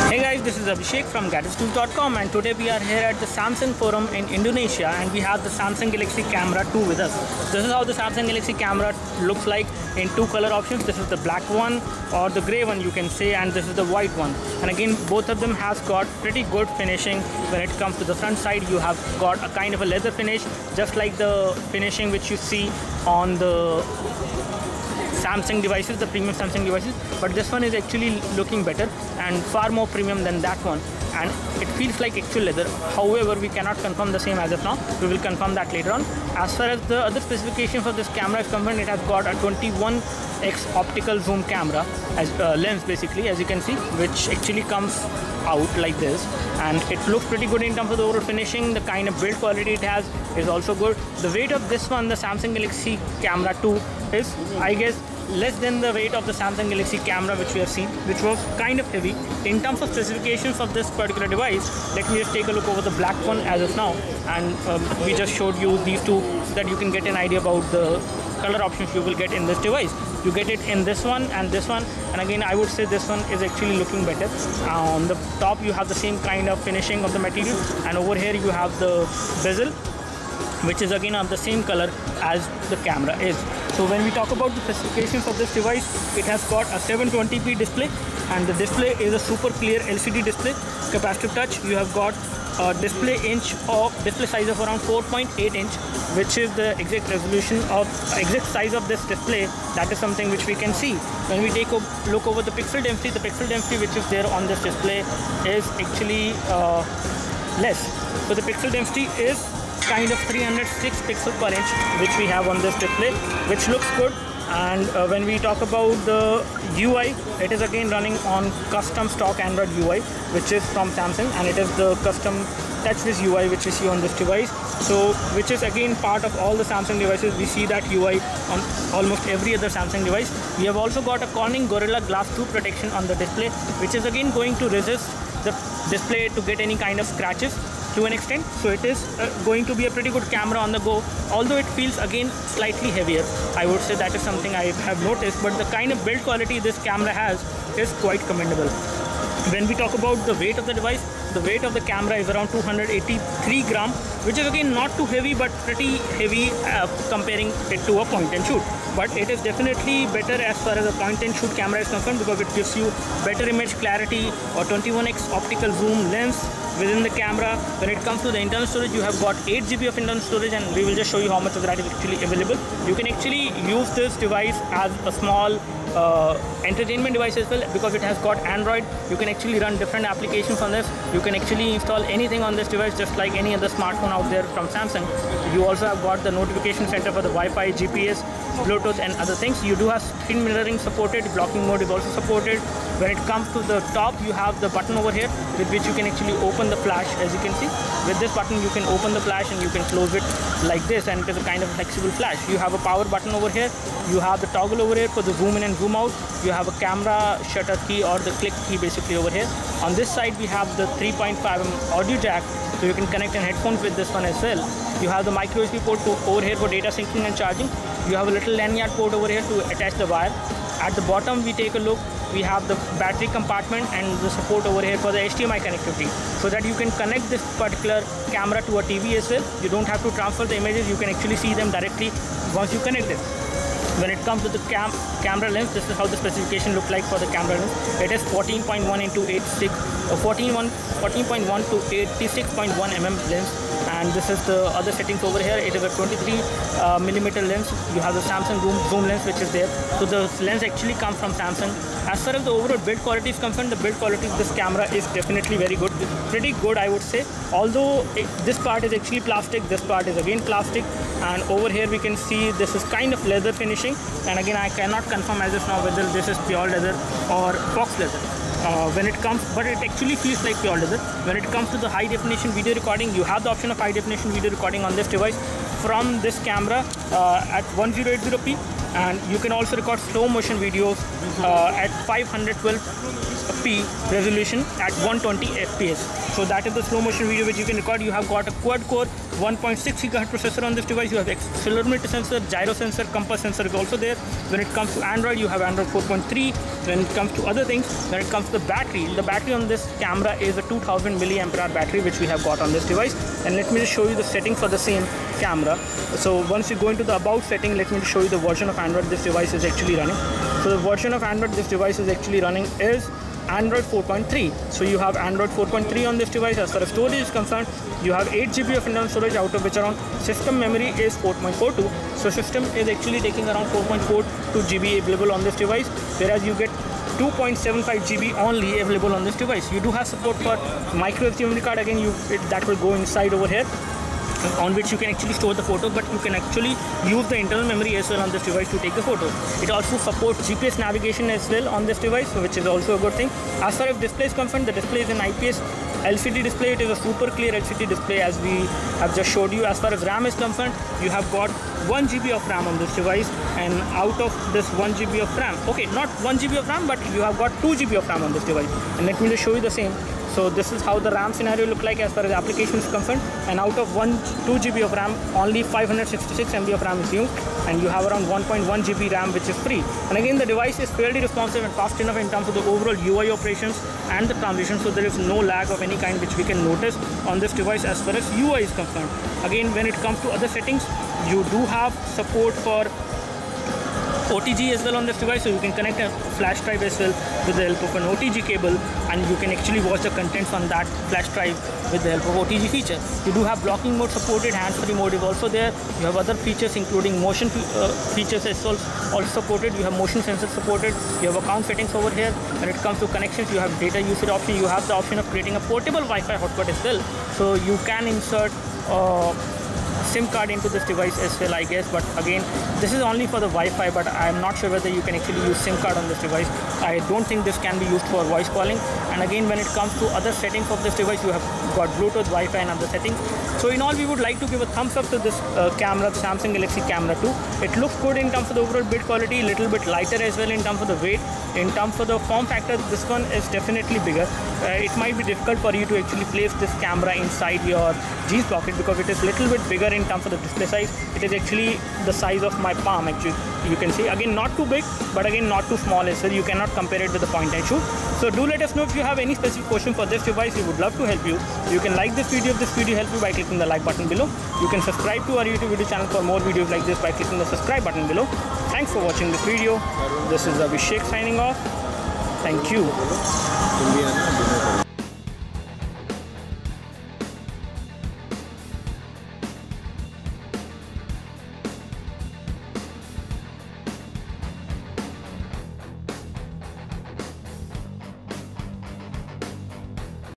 Hey guys, this is Abhishek from gadgets2.com, and today we are here at the Samsung forum in Indonesia, and we have the Samsung Galaxy Camera 2 with us. This is how the Samsung Galaxy Camera looks like in two color options. This is the black one or the gray one you can say, and this is the white one. And again, both of them has got pretty good finishing. When it comes to the front side, you have got a kind of a leather finish, just like the finishing which you see on the Samsung devices, the premium Samsung devices, but this one is actually looking better and far more premium than that one, and it feels like actual leather. However, we cannot confirm the same as of now. We will confirm that later on. As far as the other specifications of this camera is concerned, it has got a 21x optical zoom camera as lens, basically, as you can see, which actually comes out like this, and it looks pretty good in terms of the overall finishing. The kind of build quality it has is also good. The weight of this one, the Samsung Galaxy Camera 2, is, I guess, less than the weight of the Samsung Galaxy Camera which we have seen, which was kind of heavy. In terms of specifications of this particular device, let me just take a look over the black one as of now, and we just showed you these two so that you can get an idea about the color options you will get in this device. You get it in this one and this one, and again I would say this one is actually looking better. On the top you have the same kind of finishing of the material, and over here you have the bezel, which is again of the same color as the camera is. So when we talk about the specifications of this device, it has got a 720p display, and the display is a super clear LCD display, capacitive touch. You have got a display size of around 4.8 inch, which is the exact resolution of exact size of this display. That is something which we can see. When we take a look over the pixel density, which is there on this display is actually less. So the pixel density is kind of 306 pixels per inch, which we have on this display, which looks good. And when we talk about the UI, it is again running on custom stock Android UI, which is from Samsung, and it is the custom TouchWiz UI which we see on this device. So which is again part of all the Samsung devices. We see that UI on almost every other Samsung device. We have also got a Corning Gorilla Glass 2 protection on the display, which is again going to resist the display to get any kind of scratches to an extent. So it is going to be a pretty good camera on the go, although it feels again slightly heavier. I would say that is something I have noticed, but the kind of build quality this camera has is quite commendable. When we talk about the weight of the device, the weight of the camera is around 283 gram, which is again not too heavy, but pretty heavy comparing it to a point and shoot. But it is definitely better as far as a point and shoot camera is concerned, because it gives you better image clarity or 21x optical zoom lens within the camera. When it comes to the internal storage, you have got 8 GB of internal storage, and we will just show you how much of that is actually available. You can actually use this device as a small entertainment device as well, because it has got Android. You can actually run different applications on this. You can actually install anything on this device just like any other smartphone out there from Samsung. You also have got the notification center for the Wi-Fi, GPS, Bluetooth and other things. You do have screen mirroring supported, blocking mode is also supported. When it comes to the top, you have the button over here with which you can actually open the flash. As you can see, with this button you can open the flash and you can close it like this, and it is a kind of flexible flash. You have a power button over here. You have the toggle over here for the zoom in and zoom out. You have a camera shutter key or the click key basically over here. On this side we have the 3.5mm audio jack, so you can connect an headphones with this one as well. You have the micro USB port over here for data syncing and charging. You have a little lanyard port over here to attach the wire. At the bottom we take a look, we have the battery compartment and the support over here for the HDMI connectivity, so that you can connect this particular camera to a TV as well. You don't have to transfer the images, you can actually see them directly once you connect it. When it comes to the camera lens, this is how the specification look like for the camera lens. It is 14.1 into 14.1 to 86.1 mm lens, and this is the other settings over here. It is a 23mm lens. You have the Samsung zoom lens which is there. So the lens actually comes from Samsung. As far as the overall build quality is concerned, the build quality of this camera is definitely very good. It's pretty good, I would say. Although this part is actually plastic, this part is again plastic, and over here we can see this is kind of leather finishing, and again I cannot confirm as of now whether this is pure leather or fox leather. But it actually feels like pure leather. When it comes to the high definition video recording, you have the option of high definition video recording on this device from this camera at 1080p, and you can also record slow motion videos at 512 1080p resolution at 120 fps. So that is the slow motion video which you can record. You have got a quad core 1.6 GHz processor on this device. You have accelerometer sensor, gyro sensor, compass sensor is also there. When it comes to Android, you have Android 4.3. When it comes to other things, when it comes to the battery on this camera is a 2000 milliampere hour battery which we have got on this device. And let me just show you the setting for the same camera. So once you go into the about setting, let me just show you the version of Android this device is actually running. So the version of Android this device is actually running is Android 4.3. So you have Android 4.3 on this device. As far as storage is concerned, you have 8 GB of internal storage, out of which around system memory is 4.42. So system is actually taking around 4.42 GB available on this device, whereas you get 2.75 GB only available on this device. You do have support for micro SD memory card. Again, that will go inside over here, on which you can actually store the photo, but you can actually use the internal memory as well on this device to take the photo. It also supports GPS navigation as well on this device, which is also a good thing. As far as display is concerned, the display is an IPS LCD display. It is a super clear LCD display as we have just showed you. As far as RAM is concerned, you have got 1 GB of RAM on this device, and out of this 1 GB of RAM, okay, not 1 GB of RAM, but you have got 2 GB of RAM on this device. And let me just show you the same. So this is how the RAM scenario look like as far as application is concerned, and out of 2 GB of RAM, only 566 MB of RAM is used, and you have around 1.1 GB RAM which is free. And again, the device is fairly responsive and fast enough in terms of the overall UI operations and the transition, so there is no lag of any kind which we can notice on this device as far as UI is concerned. Again, when it comes to other settings, you do have support for OTG as well on this device, so you can connect a flash drive as well with the help of an OTG cable, and you can actually watch the contents on that flash drive with the help of OTG feature. You do have blocking mode supported, hands-free mode is also there. You have other features including motion features as well also supported. You have motion sensor supported. You have account settings over here. When it comes to connections, you have data usage option. You have the option of creating a portable Wi-Fi hotspot as well, so you can insert SIM card into this device as well, I guess. But again, this is only for the Wi-Fi, but I am not sure whether you can actually use SIM card on this device. I don't think this can be used for voice calling. And again, when it comes to other settings of this device, you have got Bluetooth, Wi-Fi and other settings. So in all, we would like to give a thumbs up to this camera, the Samsung Galaxy Camera 2. It looks good in terms of the overall build quality, little bit lighter as well in terms of the weight. In terms of the form factor, this one is definitely bigger. It might be difficult for you to actually place this camera inside your jeans pocket because it is little bit bigger in terms of the display size. It is actually the size of my palm, actually, you can see. Again, not too big, but again not too small as well. You cannot compare it with the point and shoot. So do let us know if you have any specific question for this device. We would love to help you. You can like this video if this video helped you by clicking the like button below. You can subscribe to our YouTube video channel for more videos like this by clicking the subscribe button below. Thanks for watching this video. This is Abhishek signing off. Thank you.